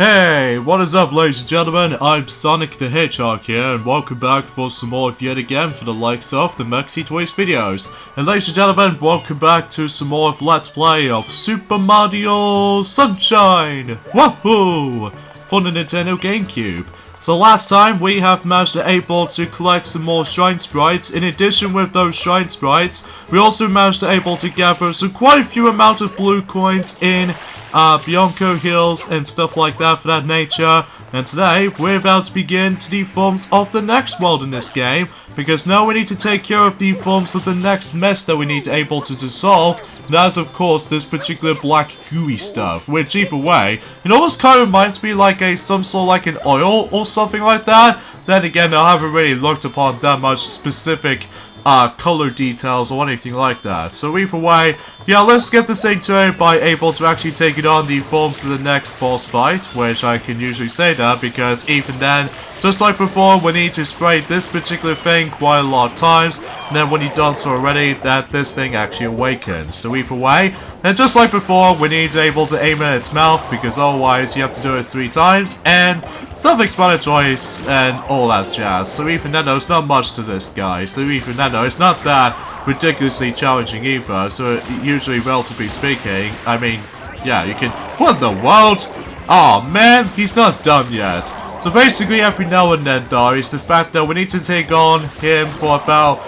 Hey, what is up ladies and gentlemen, I'm Sonic the Hedgehog here, and welcome back for some more of yet again for the likes of the Maxi Toys videos. And ladies and gentlemen, welcome back to some more of Let's Play of Super Mario Sunshine! Woohoo! For the Nintendo GameCube. So last time we have managed to able to collect some more Shine Sprites. In addition with those Shine Sprites, we also managed to able to gather quite a few amount of blue coins in Bianco Hills and stuff like that for that nature. And today we're about to begin to the forms of the next world in this game, because now we need to take care of the forms of the next mess that we need to able to solve. That is of course this particular black gooey stuff, which either way, it almost kind of reminds me like some sort of like an oil or something like that. Then again, I haven't really looked upon that much specific color details or anything like that. So either way, yeah, let's get this thing to it by able to actually take it on the forms of the next boss fight, which I can usually say that because even then, just like before, we need to spray this particular thing quite a lot of times, and then when you've done so already, that this thing actually awakens. So either way, and just like before, we need to able to aim at its mouth, because otherwise you have to do it 3 times, and self-explanatory and all that jazz. So even then, there's not much to this guy. So even then, it's not that ridiculously challenging either. So usually, relatively speaking, I mean, yeah, you can. What in the world? Oh man, he's not done yet. So basically, every now and then, though, is the fact that we need to take on him for about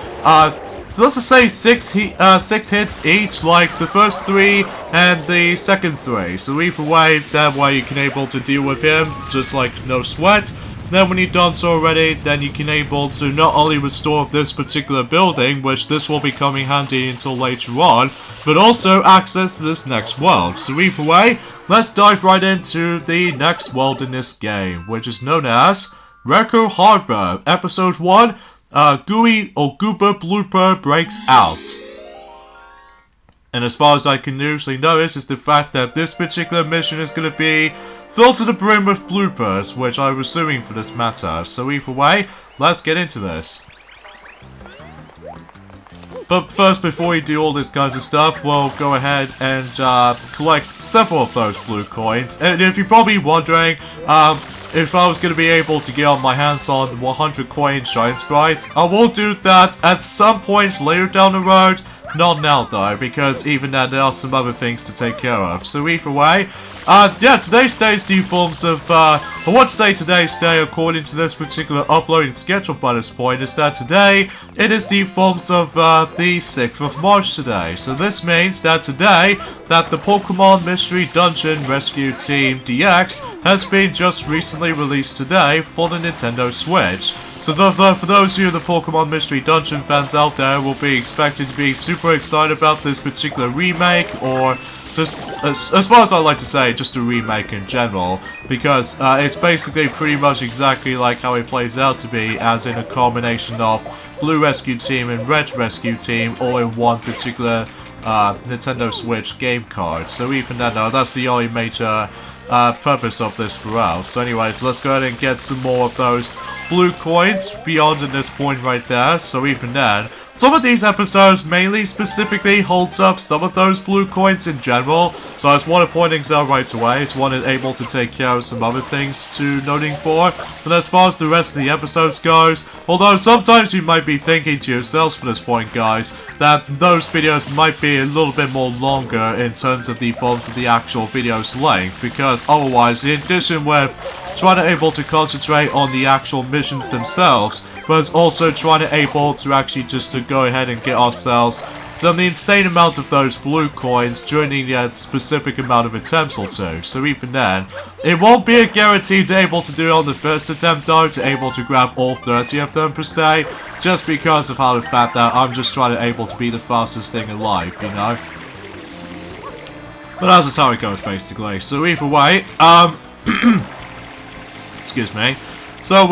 let's just say 6 hits each, like the first 3 and the second 3. So either way, that way you can able to deal with him, just like no sweat. Then when you've done so already, then you can able to not only restore this particular building, which this will be coming handy until later on, but also access to this next world. So either way, let's dive right into the next world in this game, which is known as Ricco Harbor, Episode 1. Gooey or Goober Blooper breaks out. And as far as I can usually notice is the fact that this particular mission is going to be filled to the brim with bloopers, which I'm assuming for this matter. So either way, let's get into this. But first, before we do all this kinds of stuff, we'll go ahead and collect several of those blue coins. And if you're probably wondering, if I was going to be able to get on my hands on 100 coin Shine Sprite, I will do that at some point later down the road. Not now though, because even then there are some other things to take care of. So either way, yeah, today's day is the forms of, I would say today's day, according to this particular uploading schedule by this point, is that today, it is the forms of, the 6th of March today. So this means that today, that the Pokemon Mystery Dungeon Rescue Team DX has been just recently released today for the Nintendo Switch. So for those of you the Pokemon Mystery Dungeon fans out there will be expected to be super excited about this particular remake, or just, as far as I like to say, just a remake in general, because it's basically pretty much exactly like how it plays out to be, as in a combination of Blue Rescue Team and Red Rescue Team all in one particular Nintendo Switch game card. So even then, that's the only major purpose of this throughout. So anyways, let's go ahead and get some more of those blue coins beyond in this point right there. So even then, some of these episodes mainly specifically holds up some of those blue coins in general, so I just want to point things out right away. I just wanted able to take care of some other things to noting for. But as far as the rest of the episodes goes, although sometimes you might be thinking to yourselves for this point, guys, that those videos might be a little bit more longer in terms of the forms of the actual video's length, because otherwise, in addition with trying to able to concentrate on the actual missions themselves, but it's also trying to able to actually just to go ahead and get ourselves some insane amount of those blue coins during that specific amount of attempts or two. So even then, it won't be a guarantee to able to do it on the first attempt though, to able to grab all 30 of them per se, just because of how the fact that I'm just trying to able to be the fastest thing alive, you know? But that's just how it goes basically. So either way, excuse me. So,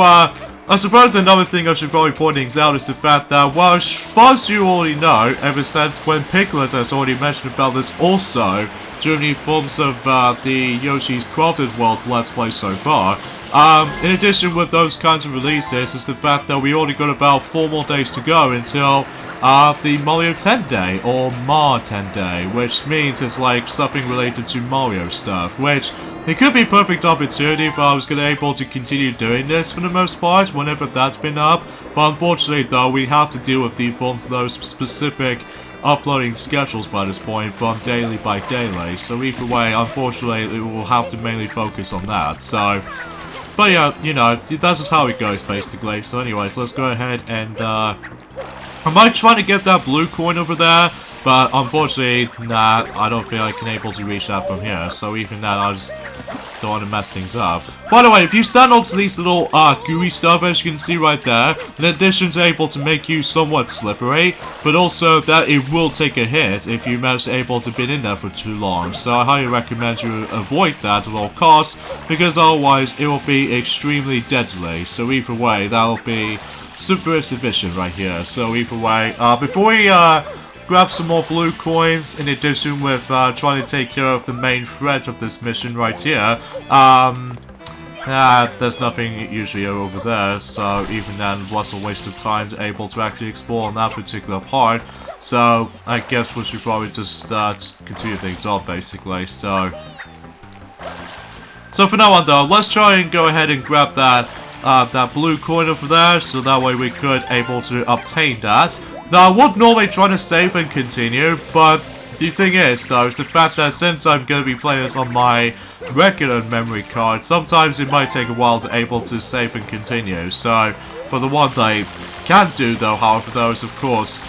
I suppose another thing I should probably point things out is the fact that, well, as far as you already know, ever since when Piglet has already mentioned about this also, during the forms of the Yoshi's Crafted World Let's Play so far, in addition with those kinds of releases, is the fact that we already got about 4 more days to go until the Mario 10 Day, or Ma 10 Day, which means it's like something related to Mario stuff, which it could be a perfect opportunity if I was going to able to continue doing this for the most part, whenever that's been up. But unfortunately, though, we have to deal with the forms of those specific uploading schedules by this point from daily by daily. So either way, unfortunately, we will have to mainly focus on that. So, but yeah, you know, that's just how it goes, basically. So anyways, let's go ahead and, I might try to get that blue coin over there, but unfortunately, nah, I don't feel I can able to reach that from here. So even that, I just don't want to mess things up. By the way, if you stand onto these little gooey stuff, as you can see right there, in addition to able to make you somewhat slippery, but also that it will take a hit if you manage to able to be in there for too long. So I highly recommend you avoid that at all costs, because otherwise it will be extremely deadly. So either way, that'll be super efficient right here. So either way, before we grab some more blue coins, in addition with trying to take care of the main threat of this mission right here, there's nothing usually over there, so even then was a waste of time to able to actually explore on that particular part. So I guess we should probably just continue things on, basically. So for now on though, let's try and go ahead and grab that that blue coin over there, so that way we could able to obtain that. Now, I would normally try to save and continue, but the thing is, though, is the fact that since I'm going to be playing this on my regular memory card, sometimes it might take a while to able to save and continue. So, for the ones I can do, though, however, those, of course,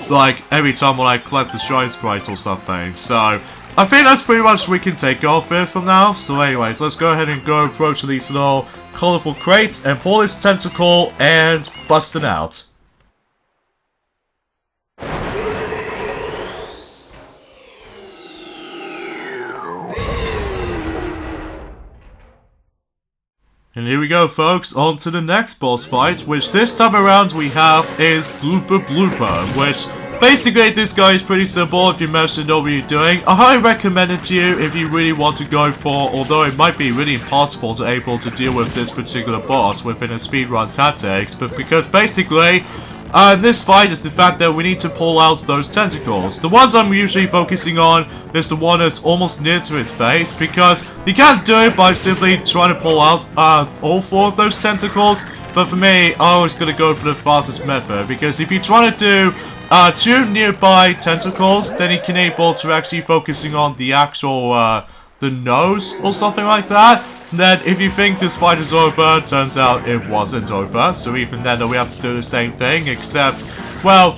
like every time when I collect the Shrine Sprite or something. So, I think that's pretty much we can take off here from now. So anyways, let's go ahead and go approach these little colorful crates and pull this tentacle and bust it out. And here we go, folks, on to the next boss fight, which this time around we have is Blooper Blooper, which basically this guy is pretty simple if you manage to know what you're doing. I highly recommend it to you if you really want to go for, although it might be really impossible to able to deal with this particular boss within a speedrun tactics, but because basically this fight is the fact that we need to pull out those tentacles. The ones I'm usually focusing on is the one that's almost near to its face, because you can't do it by simply trying to pull out all 4 of those tentacles. But for me, I always gotta go for the fastest method, because if you try to do 2 nearby tentacles, then you can able to actually focusing on the actual the nose or something like that. Then if you think this fight is over, turns out it wasn't over. So even then we have to do the same thing, except, well,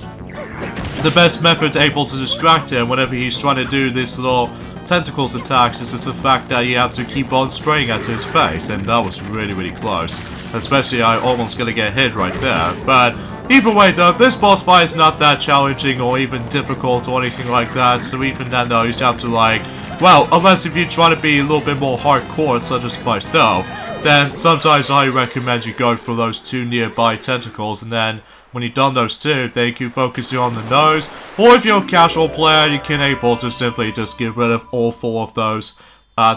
the best method able to distract him whenever he's trying to do this little tentacles attacks is just the fact that you have to keep on spraying at his face, and that was really, really close. Especially I almost gonna get hit right there. But either way though, this boss fight is not that challenging or even difficult or anything like that, so even then though, you just have to like, well, unless if you try to be a little bit more hardcore, such as myself, then sometimes I recommend you go for those 2 nearby tentacles, and then when you've done those 2, then you can focus on the nose, or if you're a casual player, you can able to simply just get rid of all 4 of those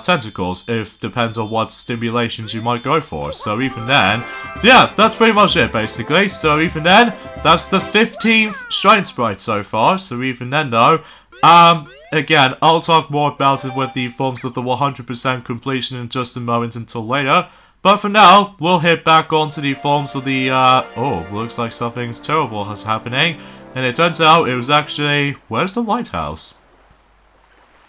tentacles, if depends on what stimulations you might go for. So even then, yeah, that's pretty much it basically. So even then, that's the 15th Shrine Sprite so far. So even then though, again, I'll talk more about it with the forms of the 100% completion in just a moment until later. But for now, we'll head back onto the forms of the, oh, looks like something's terrible is happening. And it turns out it was actually, where's the lighthouse?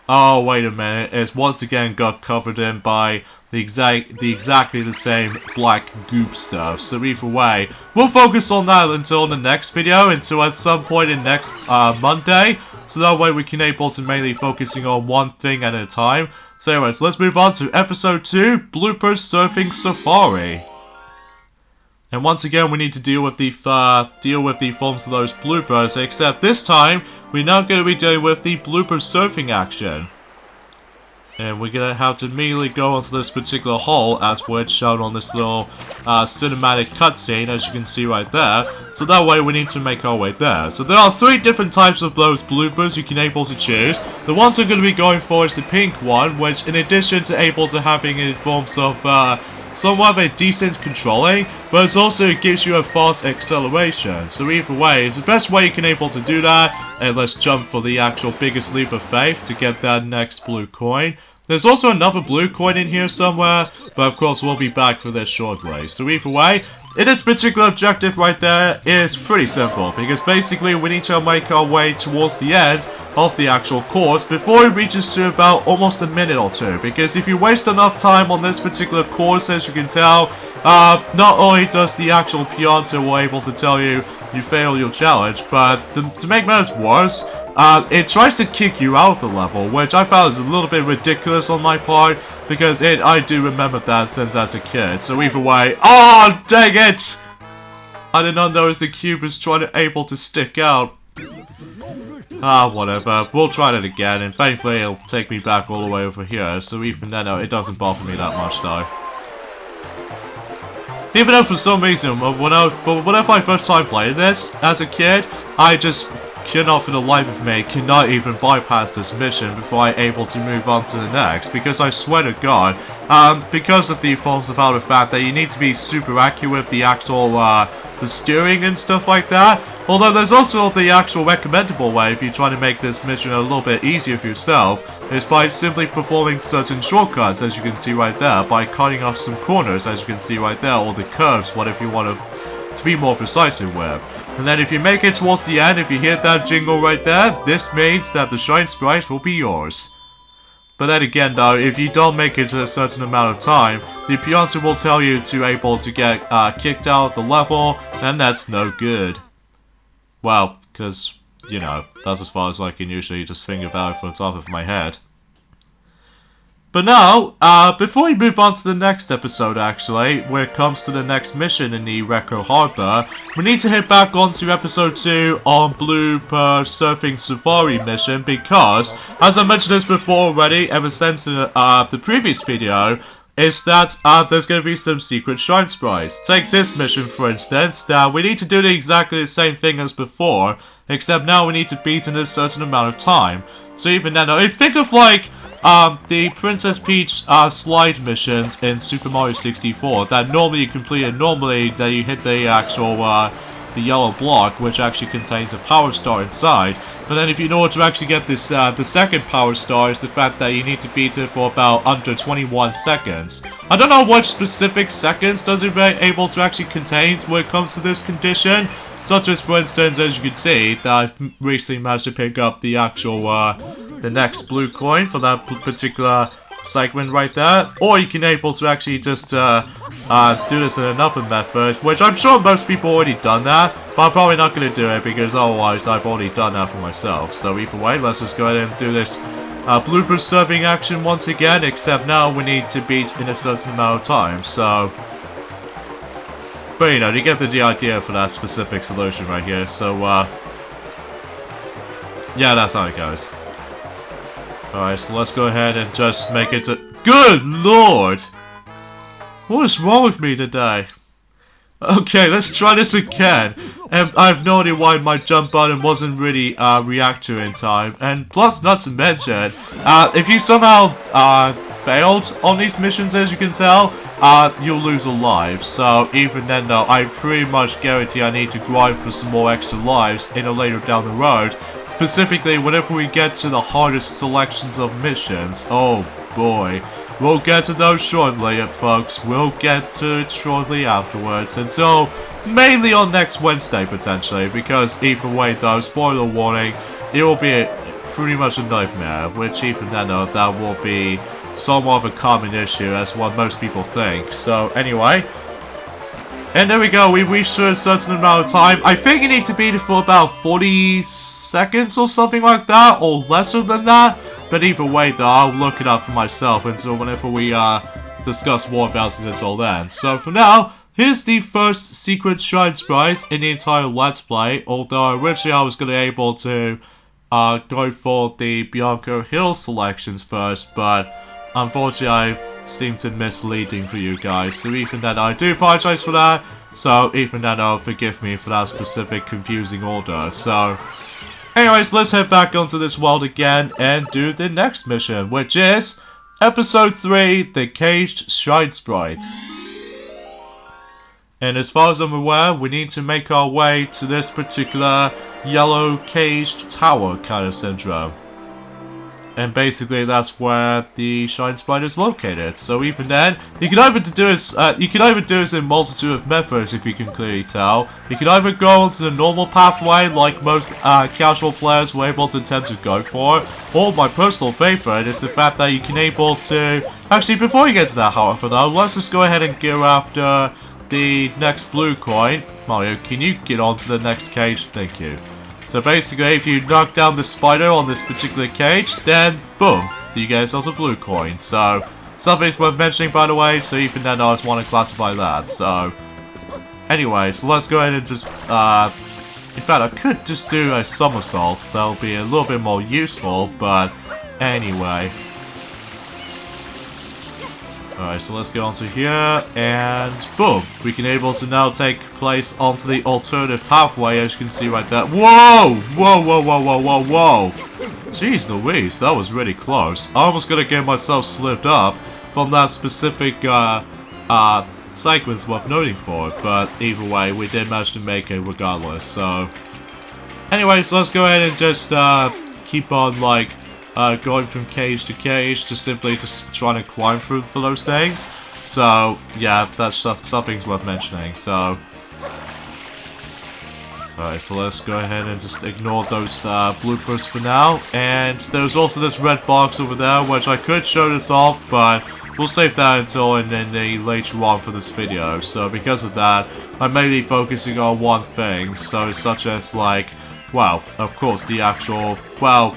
Oh, wait a minute, it's once again got covered in by the exactly the same black goop stuff. So either way, we'll focus on that until the next video, until at some point in next Monday. So that way we can able to mainly focusing on one thing at a time. So anyways, let's move on to episode 2, Blooper Surfing Safari. And once again, we need to deal with the forms of those bloopers, except this time, we're now going to be dealing with the blooper surfing action. And we're going to have to immediately go onto this particular hole, as it's shown on this little cinematic cutscene, as you can see right there. So that way we need to make our way there. So there are 3 different types of those bloopers you can able to choose. The ones I'm going to be going for is the pink one, which in addition to able to having in forms of somewhat of a decent controlling, but it also gives you a fast acceleration. So either way, it's the best way you can able to do that. And let's jump for the actual biggest leap of faith to get that next blue coin. There's also another blue coin in here somewhere, but of course we'll be back for this shortly. So either way, this particular objective right there is pretty simple, because basically we need to make our way towards the end of the actual course before it reaches to about almost a minute or two, because if you waste enough time on this particular course, as you can tell, not only does the actual Pianta will able to tell you failed your challenge, but to make matters worse, it tries to kick you out of the level, which I found is a little bit ridiculous on my part, because I do remember that since as a kid. So either way, oh dang it! I did not notice the cube was able to stick out. Whatever. We'll try that again, and thankfully it'll take me back all the way over here, so even then, it doesn't bother me that much though. Even though for some reason, whenever I first time played this, as a kid, I just cannot for the life of me, cannot even bypass this mission before I'm able to move on to the next, because I swear to God, because of the forms about the fact that you need to be super accurate with the actual, the steering and stuff like that. Although there's also the actual recommendable way if you're trying to make this mission a little bit easier for yourself, is by simply performing certain shortcuts, as you can see right there, by cutting off some corners, as you can see right there, or the curves, whatever you want to be more precise with. And then if you make it towards the end, if you hear that jingle right there, this means that the Shine Sprite will be yours. But then again though, if you don't make it to a certain amount of time, the Pianta will tell you to able to get kicked out of the level, and that's no good. Well, because, you know, that's as far as I can usually just think about it from the top of my head. But now, before we move on to the next episode actually, where it comes to the next mission in the Ricco Harbor, we need to head back onto episode 2 on Blooper Surfing Safari mission, because, as I mentioned this before already, ever since the previous video, is that there's going to be some secret Shine Sprites. Take this mission for instance. Now we need to do exactly the same thing as before, except now we need to beat in a certain amount of time. So even then, think of like the Princess Peach slide missions in Super Mario 64 that normally you complete, and normally that you hit the actual the yellow block, which actually contains a power star inside. But then if you know to actually get this, the second power star is the fact that you need to beat it for about under 21 seconds. I don't know what specific seconds does it able to actually contain when it comes to this condition. Such as, for instance, as you can see, that I recently managed to pick up the actual, the next blue coin for that particular segment right there. Or you can able to actually just, do this in another method, which I'm sure most people already done that, but I'm probably not going to do it because otherwise I've already done that for myself. So either way, let's just go ahead and do this blooper serving action once again, except now we need to beat in a certain amount of time, so... But you know, you get the idea for that specific solution right here, so yeah, that's how it goes. Alright, so let's go ahead and just make it to... Good lord! What is wrong with me today? Okay, let's try this again. And I have no idea why my jump button wasn't really react to in time. And plus, not to mention, if you somehow failed on these missions, as you can tell, you'll lose a life. So even then though, I pretty much guarantee I need to grind for some more extra lives in a later down the road. Specifically, whenever we get to the hardest selections of missions. Oh boy. We'll get to those shortly, folks. We'll get to it shortly afterwards. Until mainly on next Wednesday, potentially. Because either way, though, spoiler warning, it will be pretty much a nightmare. Which even then, though, that will be somewhat of a common issue as what most people think. So, anyway. And there we go. We reached a certain amount of time. I think you need to beat it for about 40 seconds or something like that. Or lesser than that. But either way though, I'll look it up for myself until whenever we discuss more about it until then. So for now, here's the first secret Shine Sprite in the entire Let's Play. Although originally I was going to be able to go for the Bianco Hill selections first, but unfortunately I seem to misleading for you guys. So even then, I do apologize for that. So even then, forgive me for that specific confusing order. So... anyways, let's head back onto this world again and do the next mission, which is Episode 3, The Caged Shine Sprite. And as far as I'm aware, we need to make our way to this particular yellow caged tower kind of syndrome. And basically that's where the Shine Sprite is located. So even then, you can either do this in a multitude of methods if you can clearly tell. You can either go onto the normal pathway like most casual players were able to attempt to go for, or my personal favorite is the fact that you can able to... Actually, before you get to that however though, let's just go ahead and go after the next blue coin. Mario, can you get onto the next cage? Thank you. So basically, if you knock down the spider on this particular cage, then boom, you get yourself a blue coin. So, something's worth mentioning by the way, so even then I just want to classify that. So, anyway, so let's go ahead and just, in fact I could just do a somersault, that'll be a little bit more useful, but anyway. Alright, so let's go onto here, and boom! We can able to now take place onto the alternative pathway, as you can see right there. Whoa! Whoa, whoa, whoa, whoa, whoa, whoa! Jeez Louise, that was really close. I almost gonna get myself slipped up from that specific, segment's worth noting for, but either way, we did manage to make it regardless, so... Anyway, so let's go ahead and just, keep on, like... going from cage to cage, just trying to climb through for those things. So, yeah, that's something's worth mentioning, so... Alright, so let's go ahead and just ignore those bloopers for now. And there's also this red box over there, which I could show this off, but we'll save that until later on for this video. So because of that, I'm mainly focusing on one thing, so such as like, well, of course the actual, well,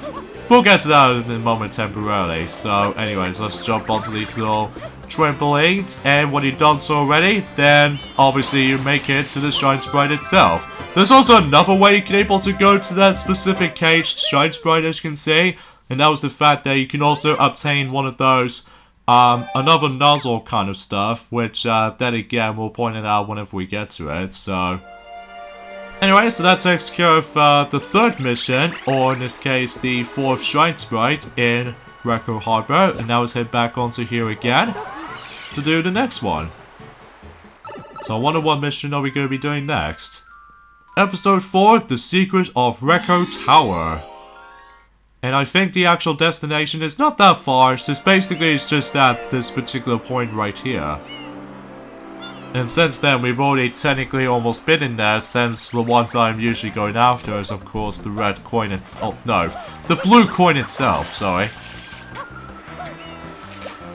we'll get to that in a moment temporarily. So anyways, let's jump onto these little trampolines, and when you've done so already, then obviously you make it to the Shine Sprite itself. There's also another way you can able to go to that specific caged Shine Sprite, as you can see, and that was the fact that you can also obtain one of those, another nozzle kind of stuff, which then again we'll point it out whenever we get to it, so... Anyway, so that takes care of the third mission, or in this case, the fourth Shine Sprite in Ricco Harbor, and now let's head back onto here again to do the next one. So I wonder what mission are we going to be doing next. Episode 4, The Secret of Ricco Tower. And I think the actual destination is not that far, it's just at this particular point right here. And since then, we've already technically almost been in there, since the ones I'm usually going after is, of course, the red coin itself. Oh, no. The blue coin itself, sorry.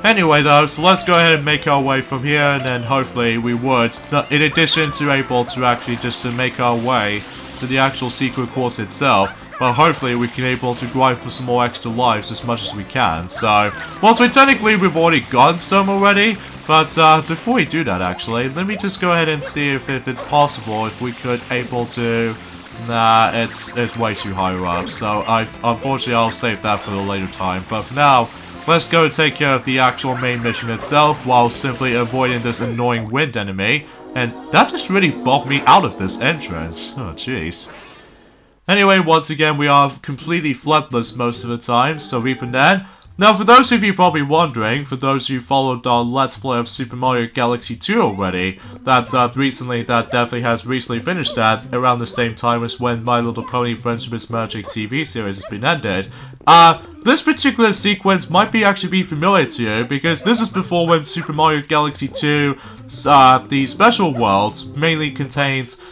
Anyway, though, so let's go ahead and make our way from here, and then hopefully we would, in addition to able to actually just to make our way to the actual secret course itself, but hopefully we can able to grind for some more extra lives as much as we can. So, well, so technically we've already gotten some already. But before we do that, actually, let me just go ahead and see if it's possible, if we could able to... Nah, it's way too higher up, so unfortunately I'll save that for a later time. But for now, let's go take care of the actual main mission itself, while simply avoiding this annoying wind enemy. And that just really bumped me out of this entrance. Oh, jeez. Anyway, once again, we are completely floodless most of the time, so even then... Now, for those of you probably wondering, for those who followed our Let's Play of Super Mario Galaxy 2 already, that definitely has recently finished that, around the same time as when My Little Pony Friendship is Magic TV series has been ended, this particular sequence might actually be familiar to you, because this is before when Super Mario Galaxy 2, the special worlds, mainly contains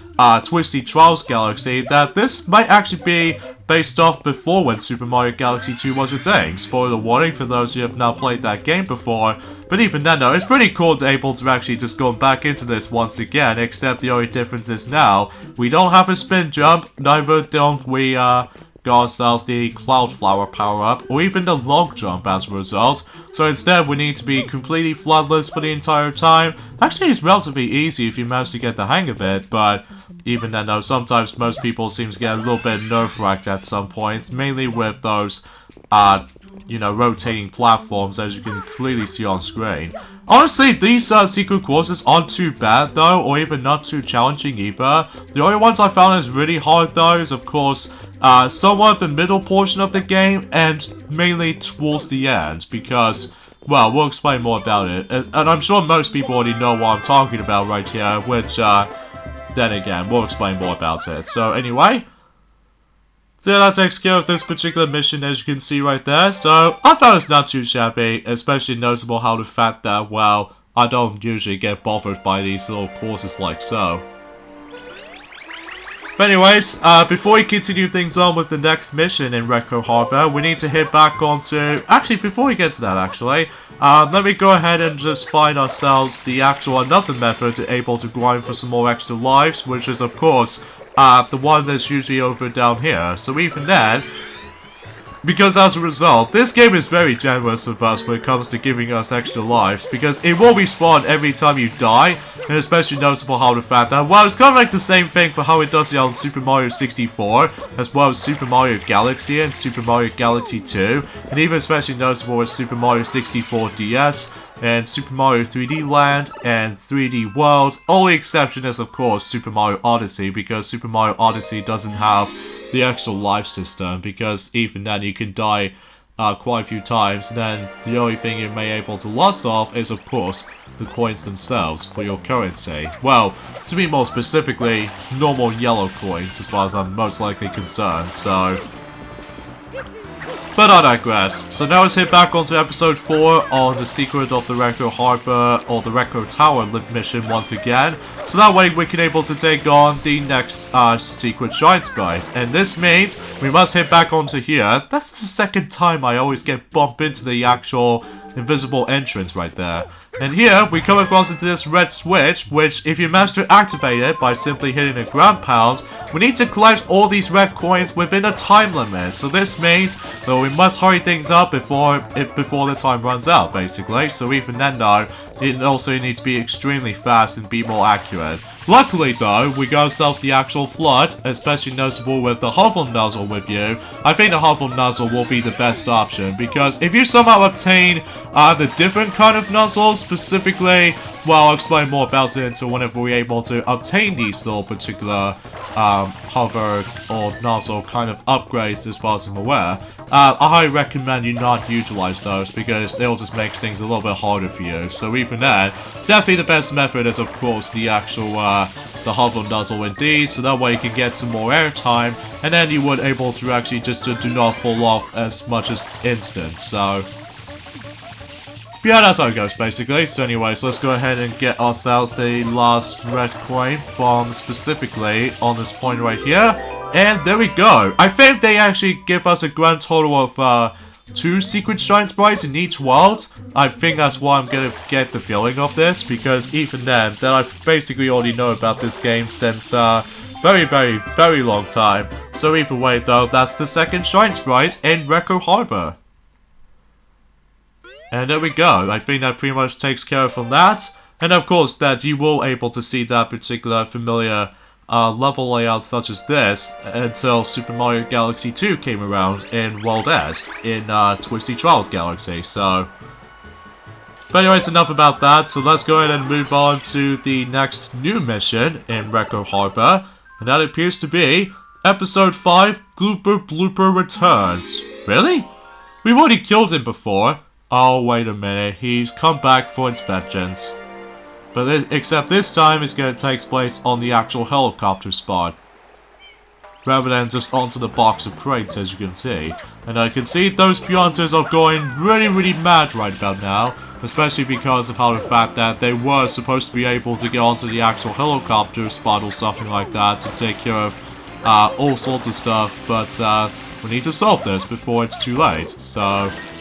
Twisty Trials Galaxy, that this might actually be based off before when Super Mario Galaxy 2 was a thing. Spoiler warning for those who have not played that game before, but even then though, it's pretty cool to able to actually just go back into this once again, except the only difference is now, we don't have a spin jump, neither don't we got ourselves the Cloud Flower power-up, or even the long jump as a result. So instead we need to be completely floodless for the entire time. Actually, it's relatively easy if you manage to get the hang of it, but even then though, sometimes most people seem to get a little bit nerve-wracked at some points, mainly with those, you know, rotating platforms, as you can clearly see on screen. Honestly, these secret courses aren't too bad though, or even not too challenging either. The only ones I found is really hard though is, of course, somewhat the middle portion of the game, and mainly towards the end, because, well, we'll explain more about it. And I'm sure most people already know what I'm talking about right here, which, then again, we'll explain more about it. So anyway, So that takes care of this particular mission, as you can see right there. So I thought it's not too shabby, especially noticeable how the fact that, well, I don't usually get bothered by these little courses like so. But anyways, before we continue things on with the next mission in Ricco Harbor, we need to head back onto... Actually, before we get to that, let me go ahead and just find ourselves the actual another method able to grind for some more extra lives, which is, of course, the one that's usually over down here. So even then, because as a result, this game is very generous with us when it comes to giving us extra lives, because it will respawn every time you die, and especially noticeable how the fact that, well, it's kind of like the same thing for how it does it on Super Mario 64, as well as Super Mario Galaxy and Super Mario Galaxy 2, and even especially noticeable with Super Mario 64 DS, and Super Mario 3D Land, and 3D World. Only exception is, of course, Super Mario Odyssey, because Super Mario Odyssey doesn't have the actual life system, because even then you can die quite a few times, and then the only thing you may able to lose off is, of course, the coins themselves for your currency. Well, to be more specifically, normal yellow coins, as far as I'm most likely concerned, so... But I digress. So now let's head back onto episode 4 on the secret of the Ricco Harbor, or the Ricco Tower mission once again. So that way we can able to take on the next secret Giant Sprite. And this means we must head back onto here. That's the second time I always get bumped into the actual invisible entrance right there. And here we come across into this red switch, which if you manage to activate it by simply hitting a ground pound, we need to collect all these red coins within a time limit. So this means that we must hurry things up before the time runs out, basically. So even then though, it also needs to be extremely fast and be more accurate. Luckily though, we got ourselves the actual flood, especially noticeable with the hover nozzle with you. I think the hover nozzle will be the best option, because if you somehow obtain the different kind of nozzles, specifically, well, I'll explain more about it until whenever we're able to obtain these little particular hover or nozzle kind of upgrades as far as I'm aware. I highly recommend you not utilize those, because they'll just make things a little bit harder for you. So even then, definitely the best method is, of course, the actual the hover nozzle indeed, so that way you can get some more air time, and then you would able to actually just do not fall off as much as instant. So yeah, that's how it goes basically. So anyways, let's go ahead and get ourselves the last red coin from specifically on this point right here. And there we go. I think they actually give us a grand total of 2 secret Giant Sprites in each world. I think that's why I'm gonna get the feeling of this, because even then, I basically already know about this game since very long time. So either way though, that's the second Giant Sprite in Ricco Harbor. And there we go. I think that pretty much takes care of from that. And of course that you will able to see that particular familiar level layout such as this until Super Mario Galaxy 2 came around in World S in Twisty Trials Galaxy. So, but anyways, enough about that. So let's go ahead and move on to the next new mission in Ricco Harbor, and that appears to be Episode 5, Glooper Blooper Returns. Really? We've already killed him before. Oh, wait a minute, he's come back for his vengeance. But except this time it's going to take place on the actual helicopter spot, rather than just onto the box of crates, as you can see. And I can see those Pionters are going really mad right about now, especially because of how the fact that they were supposed to be able to get onto the actual helicopter spot or something like that to take care of all sorts of stuff, but we need to solve this before it's too late. So,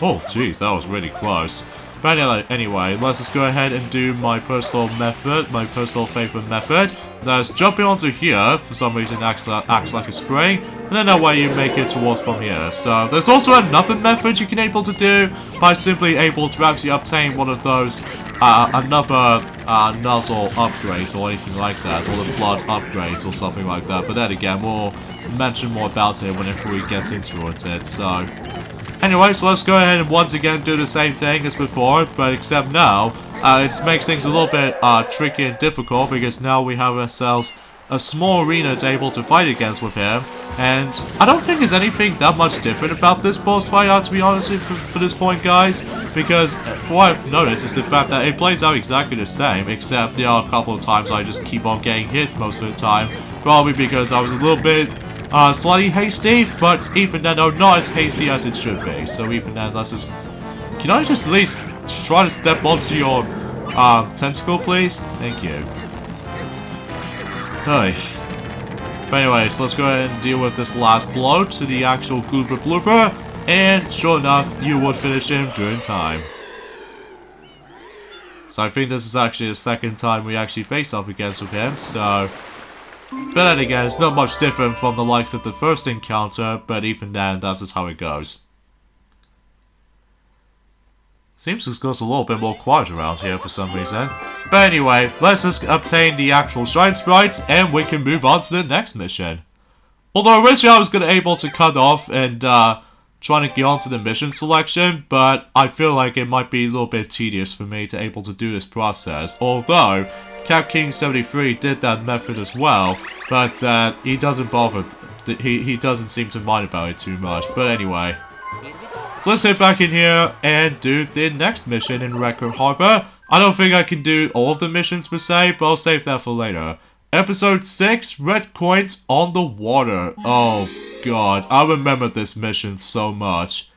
oh jeez, that was really close. But anyway, let's just go ahead and do my personal method, my personal favorite method. That's jumping onto here, for some reason acts like a spring, and then that way you make it towards from here. So there's also another method you can able to do by simply able to actually obtain one of those another nozzle upgrades or anything like that, or the flood upgrades or something like that. But then again, we'll mention more about it whenever we get into it. So anyway, so let's go ahead and once again do the same thing as before, but except now, it makes things a little bit tricky and difficult, because now we have ourselves a small arena to able to fight against with him, and I don't think there's anything that much different about this boss fight, to be honest for this point, guys, because for what I've noticed is the fact that it plays out exactly the same, except there are a couple of times I just keep on getting hit most of the time, probably because I was a little bit slightly hasty, but even then, no, not as hasty as it should be. So even then, let's just... Can I just at least try to step onto your tentacle, please? Thank you. Hey. But anyways, let's go ahead and deal with this last blow to the actual Glooper Blooper. And sure enough, you would finish him during time. So I think this is actually the second time we actually face off against with him, so... But then again, it's not much different from the likes of the first encounter, but even then, that's just how it goes. Seems it's got a little bit more quiet around here for some reason. But anyway, let's just obtain the actual Shrine Sprites, and we can move on to the next mission. Although originally I was going to able to cut off and trying to get onto the mission selection, but I feel like it might be a little bit tedious for me to able to do this process. Although, Cap King 73 did that method as well, but he doesn't bother, he doesn't seem to mind about it too much. But anyway, so let's head back in here and do the next mission in Ricco Harbor. I don't think I can do all of the missions per se, but I'll save that for later. Episode 6, Red Coins on the Water. Oh god, I remember this mission so much.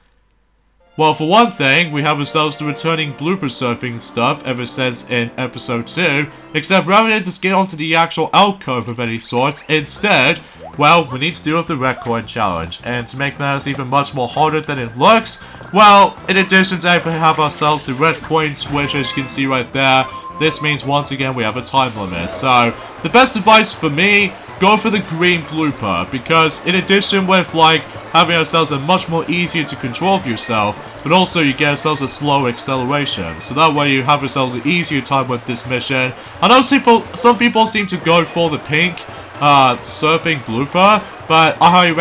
Well, for one thing, we have ourselves the returning blooper surfing stuff ever since in episode 2, except rather than just get onto the actual alcove of any sort, instead, well, we need to deal with the Red Coin Challenge, and to make matters even much more harder than it looks, well, in addition to have ourselves the Red Coin switch, as you can see right there, this means once again we have a time limit. So, the best advice for me, go for the green blooper, because in addition with like having ourselves a much more easier to control of yourself, but also you get yourselves a slow acceleration. So that way you have yourselves an easier time with this mission. I know some people seem to go for the pink surfing blooper, but I highly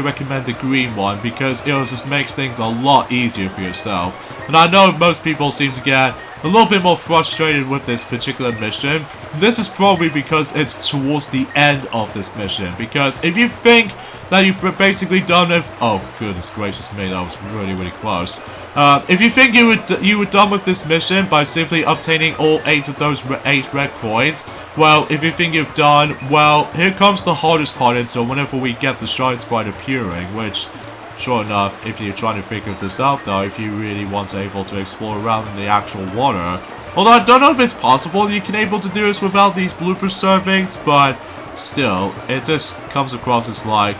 recommend the green one because it just makes things a lot easier for yourself. And I know most people seem to get a little bit more frustrated with this particular mission. This is probably because it's towards the end of this mission, because if you think that you've basically done it, oh goodness gracious me, that was really close. If you think you were done with this mission by simply obtaining all 8 of those 8 red coins, well, if you think you've done, well, here comes the hardest part until whenever we get the Shrine Sprite appearing, which, sure enough, if you're trying to figure this out though, if you really want to able to explore around in the actual water, although I don't know if it's possible you can able to do this without these blooper servings, but still, it just comes across as like,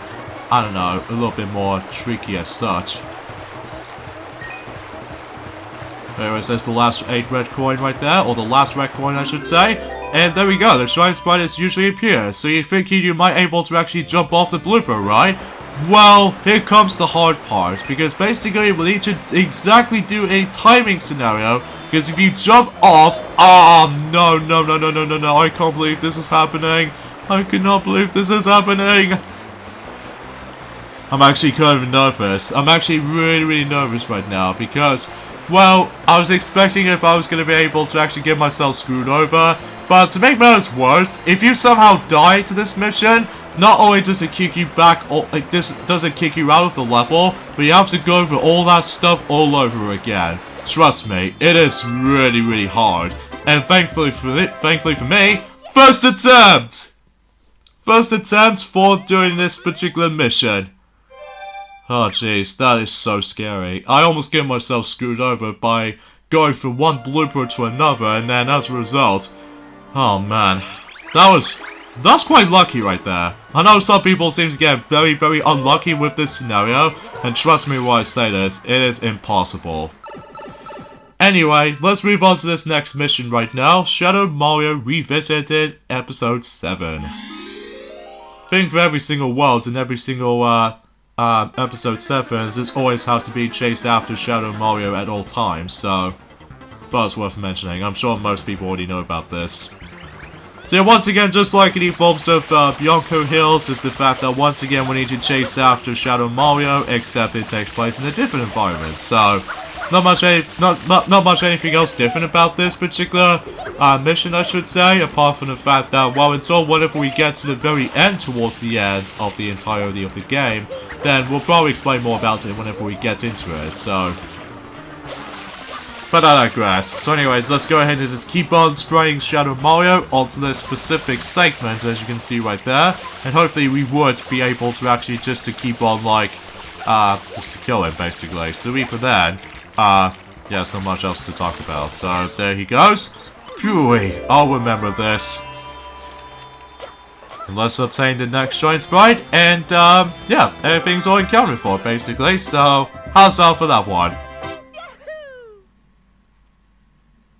I don't know, a little bit more tricky as such. Anyways, there's the last 8 red coin right there, or the last red coin I should say. And there we go, the Shrine Sprite usually appears. So you're thinking you might able to actually jump off the blooper, right? Well, here comes the hard part, because basically we need to exactly do a timing scenario, because if you jump off, no, I can't believe this is happening. I cannot believe this is happening. I'm actually kind of nervous. I'm actually really nervous right now, because, well, I was expecting if I was going to be able to actually get myself screwed over, but to make matters worse, if you somehow die to this mission, not only does it kick you back, or it doesn't kick you out of the level, but you have to go over all that stuff all over again. Trust me, it is really hard. And thankfully for me, first attempt! First attempt for doing this particular mission. Oh jeez, that is so scary. I almost get myself screwed over by going from one blooper to another, and then as a result, oh man, that's quite lucky right there. I know some people seem to get very unlucky with this scenario, and trust me when I say this, it is impossible. Anyway, let's move on to this next mission right now, Shadow Mario Revisited Episode 7. I think for every single world and every single Episode 7, this always has to be chased after Shadow Mario at all times, so but it's worth mentioning. I'm sure most people already know about this. So yeah, once again, just like in the forms of Bianco Hills, is the fact that once again we need to chase after Shadow Mario, except it takes place in a different environment. So not much anything else different about this particular mission, I should say, apart from the fact that, well, until whenever we get to the very end, towards the end of the entirety of the game, then we'll probably explain more about it whenever we get into it. So But I digress. So anyways, let's go ahead and just keep on spraying Shadow Mario onto this specific segment, as you can see right there. And hopefully we would be able to actually just to keep on, like, just to kill him, basically. So even then, yeah, there's not much else to talk about. So there he goes. Phew, I'll remember this. And let's obtain the next giant sprite, and yeah, everything's all accounted for, basically. So how's that for that one?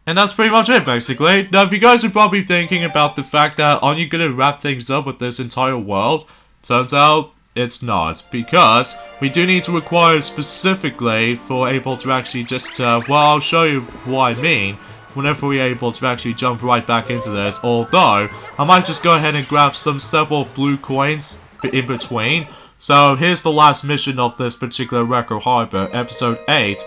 And that's pretty much it, basically. Now, if you guys are probably thinking about the fact that aren't you gonna wrap things up with this entire world? Turns out it's not, because we do need to acquire specifically for able to actually just, well, I'll show you what I mean whenever we're able to actually jump right back into this, although I might just go ahead and grab some several blue coins in between. So here's the last mission of this particular Ricco Harbor, episode 8,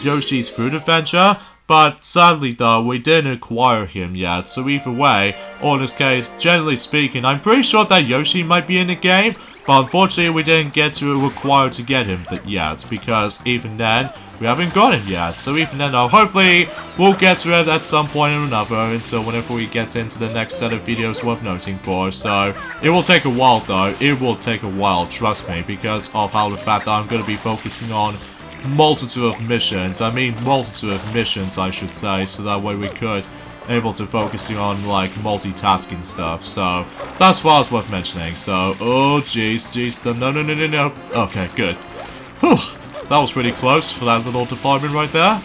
Yoshi's Food Adventure. But sadly though, we didn't acquire him yet, so either way, or in this case, generally speaking, I'm pretty sure that Yoshi might be in the game, but unfortunately we didn't get to require to get him yet, because even then, we haven't got him yet. So even then though, hopefully we'll get to it at some point or another, until whenever we get into the next set of videos worth noting for. So it will take a while though, it will take a while, trust me, because of how the fact that I'm going to be focusing on multitude of missions. I mean multitude of missions, I should say, so that way we could able to focusing on like multitasking stuff. So that's why it's worth mentioning. So oh jeez, no. Okay, good. Whew, that was pretty close for that little department right there.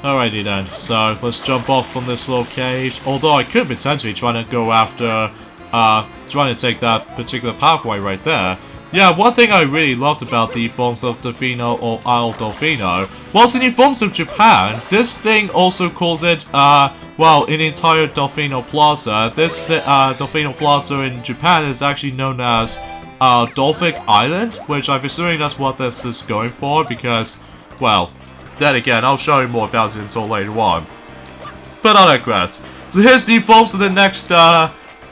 Alrighty then, so let's jump off from this little cage. Although I could potentially try to go after, trying to take that particular pathway right there. Yeah, one thing I really loved about the forms of Delfino or Isle Delfino was in the forms of Japan, this thing also calls it, well, in the entire Delfino Plaza, this Delfino Plaza in Japan is actually known as Dolphic Island, which I'm assuming that's what this is going for, because, well, then again, I'll show you more about it until later on. But I digress. So here's the forms of the next,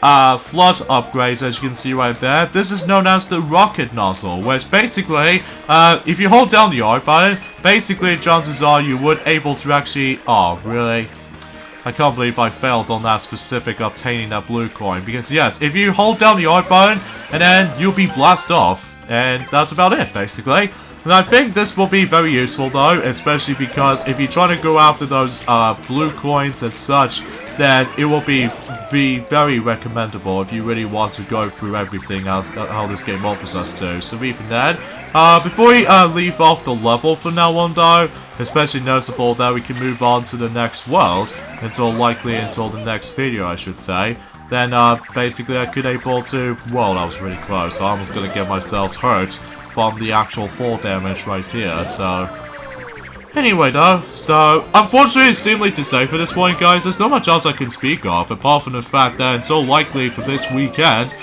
flood upgrades, as you can see right there. This is known as the rocket nozzle, which basically, if you hold down the R button, basically chances are you would able to actually, oh really? I can't believe I failed on that specific obtaining that blue coin, because yes, if you hold down the R button, and then you'll be blasted off, and that's about it, basically. And I think this will be very useful though, especially because if you're trying to go after those blue coins and such, then it will be very recommendable if you really want to go through everything as how this game offers us to. So even then, before we leave off the level from now on though, especially noticeable that we can move on to the next world, until the next video I should say, then basically I could able to, well that was really close, I was gonna get myself hurt from the actual fall damage right here, so... Anyway though, so unfortunately it's seemingly to say for this point guys, there's not much else I can speak of apart from the fact that it's so likely for this weekend,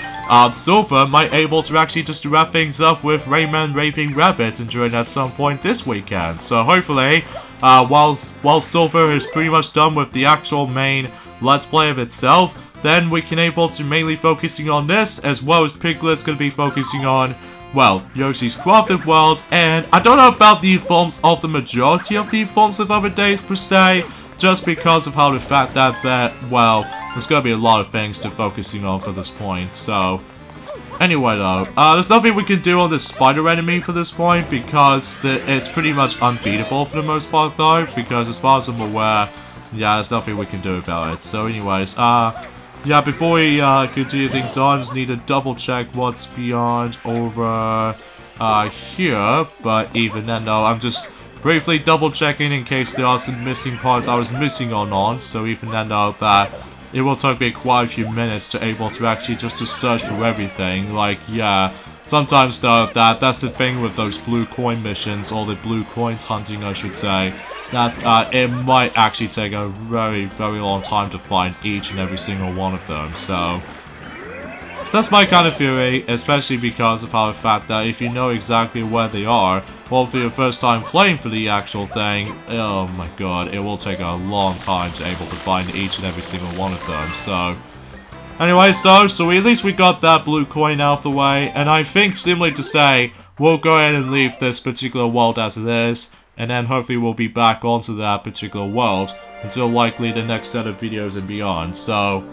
Silver might able to actually just wrap things up with Rayman Raving Rabbit and during at some point this weekend. So hopefully, while Silver is pretty much done with the actual main Let's Play of itself, then we can able to mainly focusing on this, as well as Piglet's going to be focusing on, well, Yoshi's Crafted World, and I don't know about the forms of the majority of the forms of other days per se, just because of how the fact that, well, there's gonna be a lot of things to focusing on for this point, so... Anyway though, there's nothing we can do on this spider enemy for this point, because it's pretty much unbeatable for the most part though, because as far as I'm aware, yeah, there's nothing we can do about it. So anyways, yeah, before we continue things on, I just need to double check what's beyond over here. But even then though, I'm just briefly double checking in case there are some missing parts I was missing on. So even then though, that it will take me quite a few minutes to able to actually just to search for everything. Like, yeah, sometimes though, that's the thing with those blue coin missions, or the blue coins hunting I should say, that it might actually take a very long time to find each and every single one of them. So that's my kind of theory, especially because of how the fact that if you know exactly where they are, well, for your first time playing for the actual thing, oh my god, it will take a long time to able to find each and every single one of them. So anyway, so at least we got that blue coin out of the way, and I think, similarly to say, we'll go ahead and leave this particular world as it is, and then hopefully we'll be back onto that particular world until likely the next set of videos and beyond. So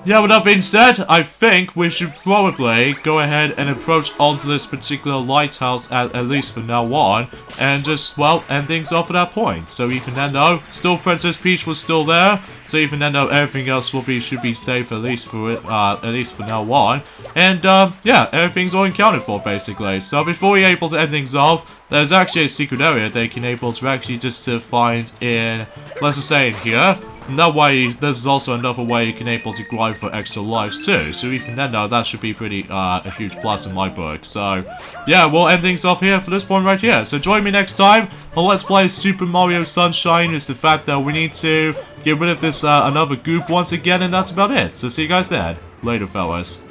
yeah, with that being said, I think we should probably go ahead and approach onto this particular lighthouse at least for now on, and just, well, end things off at that point. So even then though, still Princess Peach was still there, so even then though everything else should be safe at least for now on. And yeah, everything's all accounted for basically. So before we're able to end things off, there's actually a secret area they can able to actually just find in, let's just say in here. And that way, there's also another way you can able to grind for extra lives too. So even then though, that should be pretty a huge plus in my book. So yeah, we'll end things off here for this point right here. So join me next time on Let's Play Super Mario Sunshine. Is the fact that we need to get rid of this another goop once again, and that's about it. So see you guys then. Later, fellas.